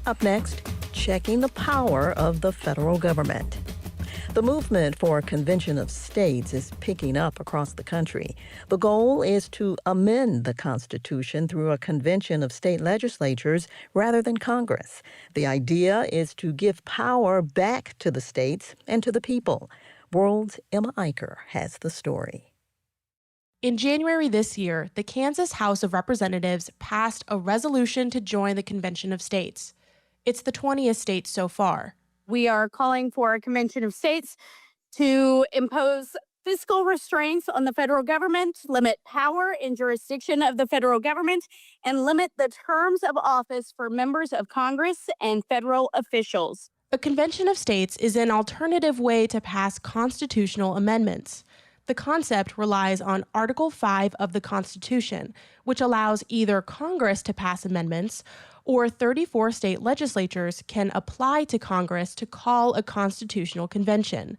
Up next, checking the power of the federal government. The movement for a convention of states is picking up across the country. The goal is to amend the Constitution through a convention of state legislatures rather than Congress. The idea is to give power back to the states and to the people. World's Emma Eicher has the story. In January this year, the Kansas House of Representatives passed a resolution to join the Convention of States. It's the 20th state so far. We are calling for a convention of states to impose fiscal restraints on the federal government, limit power and jurisdiction of the federal government, and limit the terms of office for members of Congress and federal officials. A convention of states is an alternative way to pass constitutional amendments. The concept relies on Article 5 of the Constitution, which allows either Congress to pass amendments or 34 state legislatures can apply to Congress to call a constitutional convention.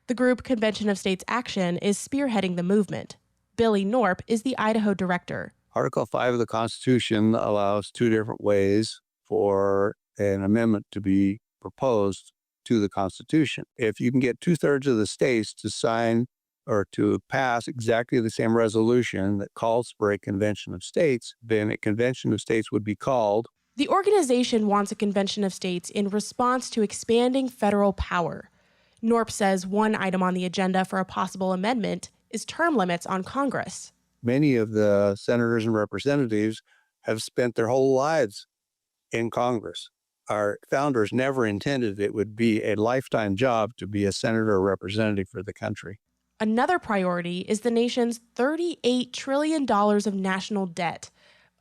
The group Convention of States Action is spearheading the movement. Billy Norp is the Idaho director. Article 5 of the Constitution allows two different ways for an amendment to be proposed to the Constitution. If you can get 2/3 of the states to sign or to pass exactly the same resolution that calls for a convention of states, then a convention of states would be called. The organization wants a convention of states in response to expanding federal power. Norp says one item on the agenda for a possible amendment is term limits on Congress. Many of the senators and representatives have spent their whole lives in Congress. Our founders never intended it would be a lifetime job to be a senator or representative for the country. Another priority is the nation's $38 trillion of national debt,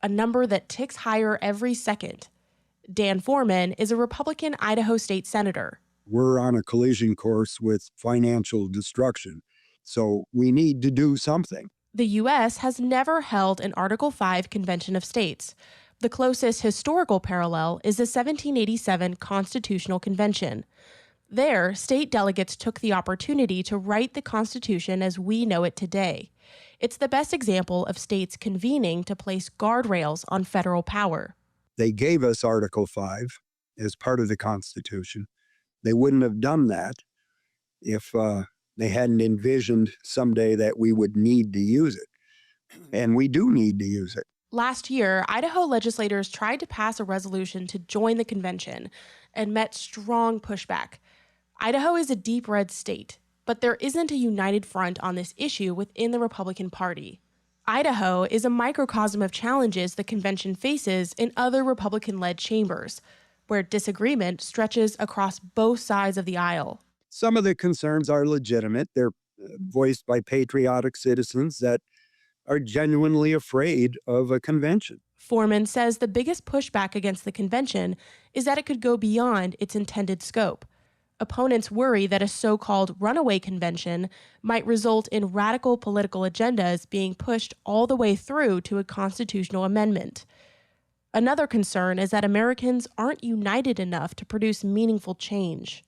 a number that ticks higher every second. Dan Foreman is a Republican Idaho state senator. We're on a collision course with financial destruction, so we need to do something. The U.S. has never held an Article 5 Convention of States. The closest historical parallel is the 1787 Constitutional Convention. There, state delegates took the opportunity to write the Constitution as we know it today. It's the best example of states convening to place guardrails on federal power. They gave us Article 5 as part of the Constitution. They wouldn't have done that if they hadn't envisioned someday that we would need to use it. And we do need to use it. Last year, Idaho legislators tried to pass a resolution to join the convention and met strong pushback. Idaho is a deep red state, but there isn't a united front on this issue within the Republican Party. Idaho is a microcosm of challenges the convention faces in other Republican-led chambers, where disagreement stretches across both sides of the aisle. Some of the concerns are legitimate. They're voiced by patriotic citizens that are genuinely afraid of a convention. Foreman says the biggest pushback against the convention is that it could go beyond its intended scope. Opponents worry that a so-called runaway convention might result in radical political agendas being pushed all the way through to a constitutional amendment. Another concern is that Americans aren't united enough to produce meaningful change.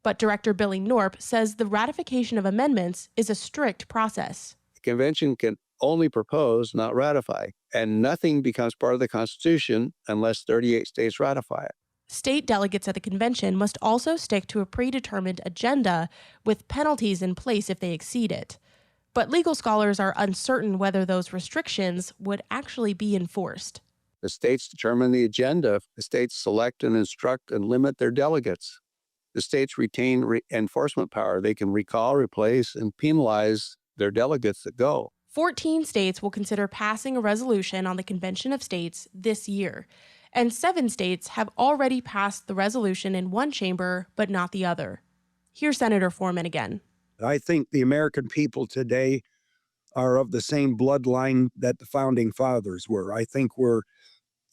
But Director Billy Norp says the ratification of amendments is a strict process. The convention can only propose, not ratify, and nothing becomes part of the Constitution unless 38 states ratify it. State delegates at the convention must also stick to a predetermined agenda with penalties in place if they exceed it. But legal scholars are uncertain whether those restrictions would actually be enforced. The states determine the agenda. The states select and instruct and limit their delegates. The states retain enforcement power. They can recall, replace, and penalize their delegates that go. 14 states will consider passing a resolution on the Convention of States this year, and 7 states have already passed the resolution in one chamber, but not the other. Here's Senator Foreman again. I think the American people today are of the same bloodline that the founding fathers were. I think we're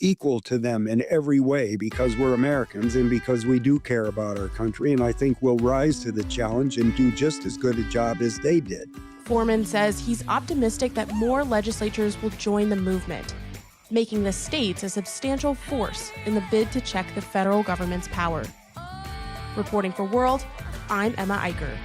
equal to them in every way because we're Americans and because we do care about our country, and I think we'll rise to the challenge and do just as good a job as they did. Foreman says he's optimistic that more legislatures will join the movement, making the states a substantial force in the bid to check the federal government's power. Reporting for World, I'm Emma Eicher.